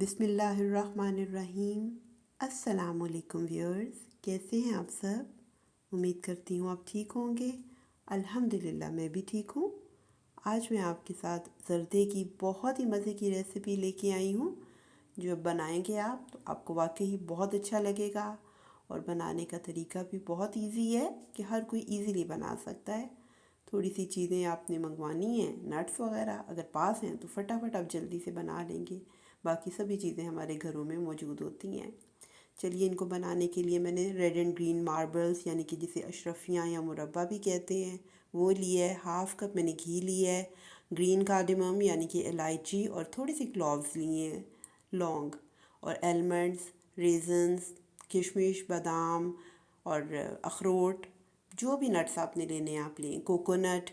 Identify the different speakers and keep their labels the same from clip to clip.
Speaker 1: बिस्मिल्लाहिर्रहमानिर्रहीम। अस्सलामुअलैकुम व्यूअर्स, कैसे हैं आप सब। उम्मीद करती हूँ आप ठीक होंगे। अल्हम्दुलिल्लाह मैं भी ठीक हूँ। आज मैं आपके साथ ज़र्दे की बहुत ही मज़े की रेसिपी लेके आई हूँ, जो अब बनाएंगे आप तो आपको वाकई ही बहुत अच्छा लगेगा। और बनाने का तरीका भी बहुत इजी है कि हर कोई इजीली बना सकता है। थोड़ी सी चीज़ें आपने मंगवानी हैं, नट्स वगैरह अगर पास हैं तो फटाफट आप जल्दी से बना लेंगे। बाकी सभी चीज़ें हमारे घरों में मौजूद होती हैं। चलिए, इनको बनाने के लिए मैंने रेड एंड ग्रीन मार्बल्स यानी कि जिसे अशरफियाँ या मुरब्बा भी कहते हैं वो लिया है। हाफ़ कप मैंने घी लिया है। ग्रीन कार्डमम यानी कि इलायची और थोड़ी सी क्लॉव्स लिए हैं, लौंग और एलमंड्स, रेजन्स, किशमिश, बादाम और अखरोट। जो भी नट्स आपने लेने हैं आप लें। कोकोनट,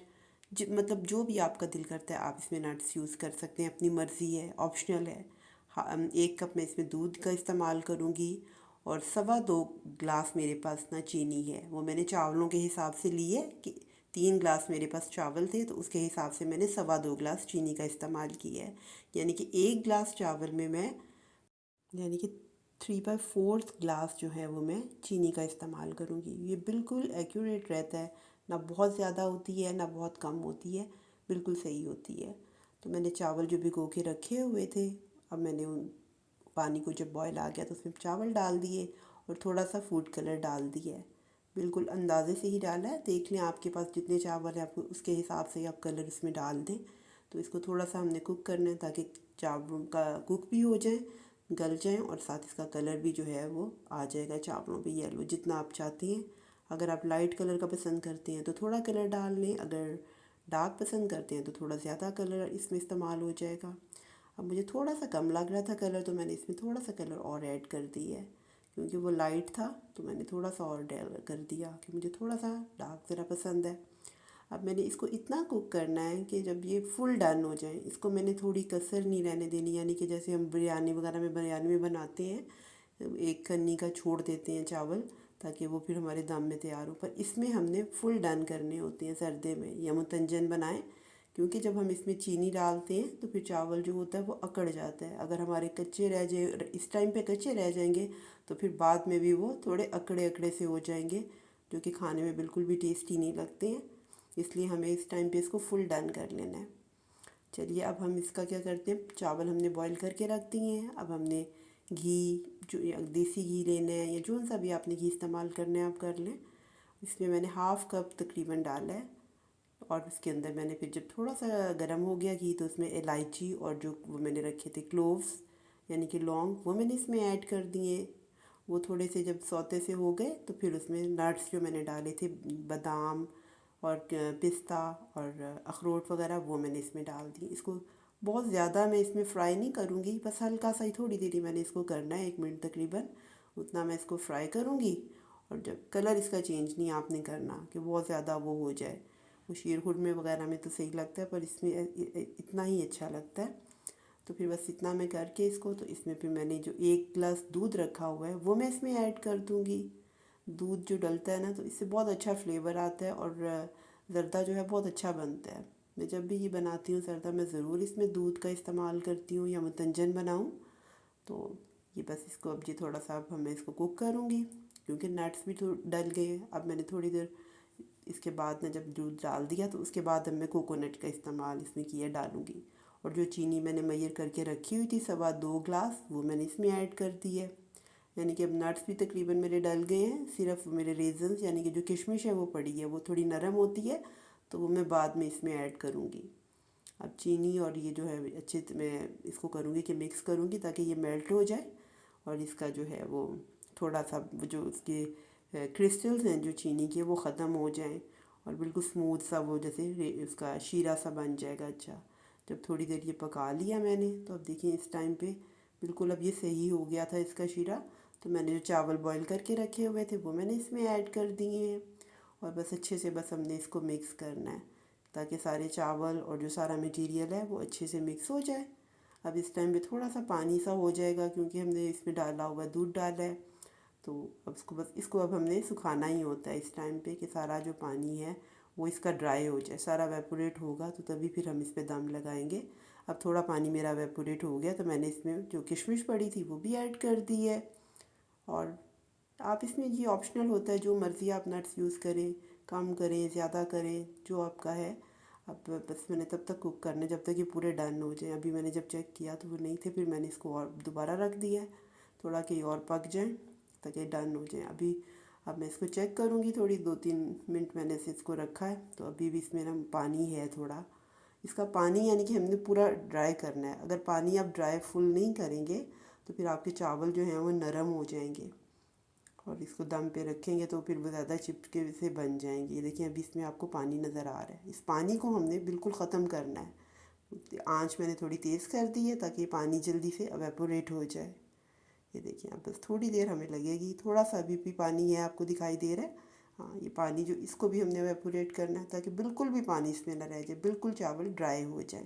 Speaker 1: मतलब जो भी आपका दिल करता है आप इसमें नट्स यूज़ कर सकते हैं, अपनी मर्ज़ी है, ऑप्शनल है। हाँ, 1 कप मैं इसमें दूध का इस्तेमाल करूँगी और 2.25 ग्लास मेरे पास ना चीनी है। वो मैंने चावलों के हिसाब से ली है कि 3 ग्लास मेरे पास चावल थे तो उसके हिसाब से मैंने 2.25 ग्लास चीनी का इस्तेमाल किया है। यानी कि 1 ग्लास चावल में मैं, यानी कि 3/4 ग्लास जो है वो मैं चीनी का इस्तेमाल करूँगी। ये बिल्कुल एक्यूरेट रहता है, ना बहुत ज़्यादा होती है ना बहुत कम होती है, बिल्कुल सही होती है। तो मैंने चावल जो भिगो के रखे हुए थे, अब मैंने उन पानी को जब बॉयल आ गया तो उसमें चावल डाल दिए और थोड़ा सा फूड कलर डाल दिया है। बिल्कुल अंदाज़े से ही डाला है, देख लें आपके पास जितने चावल हैं आपको उसके हिसाब से आप कलर इसमें डाल दें। तो इसको थोड़ा सा हमने कुक करना है ताकि चावल का कुक भी हो जाए, गल जाएँ और साथ इसका कलर भी जो है वो आ जाएगा चावलों पे, येलो जितना आप चाहते हैं। अगर आप लाइट कलर का पसंद करते हैं तो थोड़ा कलर डाल लें, अगर डार्क पसंद करते हैं तो थोड़ा ज़्यादा कलर इसमें इस्तेमाल हो जाएगा। अब मुझे थोड़ा सा कम लग रहा था कलर, तो मैंने इसमें थोड़ा सा कलर और ऐड कर दिया है। क्योंकि वो लाइट था तो मैंने थोड़ा सा और कर दिया कि मुझे थोड़ा सा डार्क ज़रा पसंद है। अब मैंने इसको इतना कुक करना है कि जब ये फुल डन हो जाए, इसको मैंने थोड़ी कसर नहीं रहने देनी, यानी कि जैसे हम बिरयानी में बनाते हैं, एक कन्नी का छोड़ देते हैं चावल ताकि वो फिर हमारे दम में तैयार हो। पर इसमें हमने फुल डन करने होते हैं सर्दे में, या मुतंजन बनाएं। क्योंकि जब हम इसमें चीनी डालते हैं तो फिर चावल जो होता है वो अकड़ जाता है। अगर हमारे कच्चे रह जाए, इस टाइम पे कच्चे रह जाएंगे तो फिर बाद में भी वो थोड़े अकड़े अकड़े से हो जाएंगे, जो कि खाने में बिल्कुल भी टेस्टी नहीं लगते हैं। इसलिए हमें इस टाइम पे इसको फुल डन कर लेना है। चलिए, अब हम इसका क्या करते हैं, चावल हमने बॉईल करके रख दिए हैं। अब हमने घी, जो देसी घी लेना है या जो सा भी आपने घी इस्तेमाल करना है आप कर लें। इसमें मैंने हाफ़ कप तकरीबन डाला है और उसके अंदर मैंने फिर जब थोड़ा सा गर्म हो गया घी तो उसमें इलायची और जो वो मैंने रखे थे क्लोव्स यानी कि लौंग, वो मैंने इसमें ऐड कर दिए। वो थोड़े से जब सौते से हो गए तो फिर उसमें नट्स जो मैंने डाले थे, बादाम और पिस्ता और अखरोट वगैरह, वो मैंने इसमें डाल दी। इसको बहुत ज़्यादा मैं इसमें फ्राई नहीं करूँगी, बस हल्का सा ही, थोड़ी देर ही मैंने इसको करना है, 1 मिनट तकरीबन उतना मैं इसको फ्राई करूँगी। और जब कलर इसका चेंज नहीं आपने करना कि बहुत ज़्यादा वो हो जाए। वो शीर खुरमे वगैरह में तो सही लगता है पर इसमें इतना ही अच्छा लगता है। तो फिर बस इतना मैं करके इसको, तो इसमें फिर मैंने जो 1 गिलास दूध रखा हुआ है वो मैं इसमें ऐड कर दूँगी। दूध जो डलता है ना तो इससे बहुत अच्छा फ्लेवर आता है और ज़र्दा जो है बहुत अच्छा बनता है। मैं जब भी ये बनाती हूँ ज़र्दा, मैं ज़रूर इसमें दूध का इस्तेमाल करती हूँ, या मुतंजन बनाऊँ तो। ये बस इसको अब ये थोड़ा सा अब मैं इसको कुक करूँगी क्योंकि नट्स भी तो डल गए हैं। अब मैंने थोड़ी देर इसके बाद में जब दूध डाल दिया तो उसके बाद अब मैं कोकोनट का इस्तेमाल इसमें किया डालूँगी। और जो चीनी मैंने मैयर करके रखी हुई थी 2.25 ग्लास, वो मैंने इसमें ऐड कर दी है। यानी कि अब नट्स भी तकरीबन मेरे डल गए हैं, सिर्फ मेरे रेजन्स यानी कि जो किशमिश है वो पड़ी है, वो थोड़ी नरम होती है तो वो मैं बाद में इसमें ऐड करूँगी। अब चीनी और ये जो है अच्छे से मैं इसको करूँगी कि मिक्स करूँगी ताकि ये मेल्ट हो जाए और इसका जो है वो थोड़ा सा जो उसके क्रिस्टल्स हैं जो चीनी के वो ख़त्म हो जाएं और बिल्कुल स्मूथ सा वो जैसे उसका शीरा सा बन जाएगा। अच्छा, जब थोड़ी देर ये पका लिया मैंने तो अब देखिए इस टाइम पे बिल्कुल अब ये सही हो गया था इसका शीरा। तो मैंने जो चावल बॉईल करके रखे हुए थे वो मैंने इसमें ऐड कर दिए हैं और बस अच्छे से बस हमने इसको मिक्स करना है ताकि सारे चावल और जो सारा मटेरियल है वो अच्छे से मिक्स हो जाए। अब इस टाइम पे थोड़ा सा पानी सा हो जाएगा क्योंकि हमने इसमें डाला हुआ दूध डाला है। तो अब इसको अब हमने सुखाना ही होता है इस टाइम पे कि सारा जो पानी है वो इसका ड्राई हो जाए, सारा वेपोरेट होगा तो तभी फिर हम इस पर दम लगाएंगे। अब थोड़ा पानी मेरा एवेपोरेट हो गया तो मैंने इसमें जो किशमिश पड़ी थी वो भी ऐड कर दी है। और आप इसमें ये ऑप्शनल होता है, जो मर्ज़ी आप नट्स यूज़ करें, कम करें ज़्यादा करें, जो आपका है। अब बस मैंने तब तक कुक करना जब तक ये पूरे डन हो जाए। अभी मैंने जब चेक किया तो वो नहीं थे, फिर मैंने इसको और दोबारा रख दिया है थोड़ा कि और पक जाए ताकि डन हो जाए। अभी अब मैं इसको चेक करूँगी, थोड़ी 2-3 मिनट मैंने से इसको रखा है तो अभी भी इसमें ना पानी है थोड़ा। इसका पानी यानी कि हमने पूरा ड्राई करना है। अगर पानी आप ड्राई फुल नहीं करेंगे तो फिर आपके चावल जो हैं वो नरम हो जाएंगे और इसको दम पे रखेंगे तो फिर वो ज़्यादा चिपके से बन जाएंगे। ये देखिए अभी इसमें आपको पानी नज़र आ रहा है। इस पानी को हमने बिल्कुल ख़त्म करना है। आंच मैंने थोड़ी तेज़ कर दी है ताकि पानी जल्दी से एवेपोरेट हो जाए। ये देखिए अब बस थोड़ी देर हमें लगेगी, थोड़ा सा अभी भी पानी है, आपको दिखाई दे रहा है। हाँ, ये पानी जो इसको भी हमने एवेपोरेट करना है ताकि बिल्कुल भी पानी इसमें ना रह जाए, बिल्कुल चावल ड्राई हो जाए।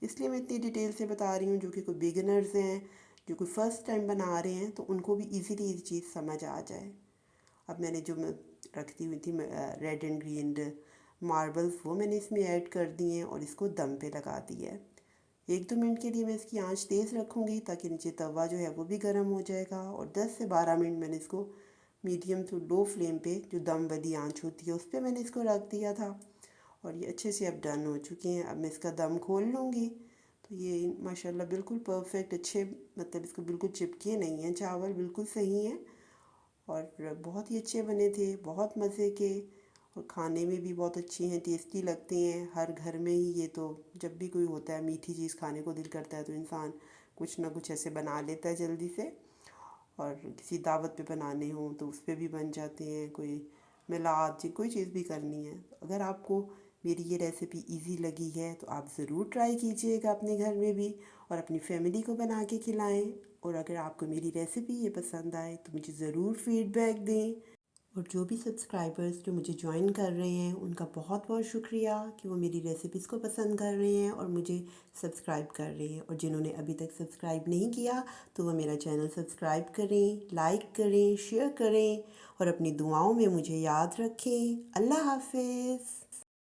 Speaker 1: इसलिए मैं इतनी डिटेल से बता रही हूँ, जो कि कोई बिगिनर्स हैं, जो कोई फ़र्स्ट टाइम बना रहे हैं तो उनको भी इजीली ये चीज़ समझ आ जाए। अब मैंने जो मैं रखती हुई थी रेड एंड ग्रीन मार्बल्स वो मैंने इसमें ऐड कर दिए हैं और इसको दम पे लगा दिया है। 1-2 मिनट के लिए मैं इसकी आंच तेज़ रखूँगी ताकि नीचे तवा जो है वो भी गर्म हो जाएगा, और 10 से 12 मिनट मैंने इसको मीडियम टू लो फ्लेम पे, जो दम वाली आंच होती है उस पर मैंने इसको रख दिया था। और ये अच्छे से अब डन हो चुके हैं। अब मैं इसका दम खोल लूँगी तो ये माशाल्लाह बिल्कुल परफेक्ट अच्छे, मतलब इसको बिल्कुल चिपके नहीं हैं, चावल बिल्कुल सही हैं और बहुत ही अच्छे बने थे, बहुत मज़े के, और खाने में भी बहुत अच्छे हैं, टेस्टी लगते हैं। हर घर में ही ये तो जब भी कोई होता है मीठी चीज़ खाने को दिल करता है तो इंसान कुछ ना कुछ ऐसे बना लेता है जल्दी से। और किसी दावत पे बनाने हो तो उस पे भी बन जाते हैं, कोई मिलाद जी कोई चीज़ भी करनी है। अगर आपको मेरी ये रेसिपी इजी लगी है तो आप ज़रूर ट्राई कीजिएगा अपने घर में भी, और अपनी फैमिली को बना के खिलाएं। और अगर आपको मेरी रेसिपी ये पसंद आए तो मुझे ज़रूर फीडबैक दें। और जो भी सब्सक्राइबर्स जो मुझे ज्वाइन कर रहे हैं उनका बहुत बहुत शुक्रिया कि वो मेरी रेसिपीज़ को पसंद कर रहे हैं और मुझे सब्सक्राइब कर रहे हैं। और जिन्होंने अभी तक सब्सक्राइब नहीं किया तो वो मेरा चैनल सब्सक्राइब करें, लाइक करें, शेयर करें और अपनी दुआओं में मुझे याद रखें। अल्लाह हाफिज़।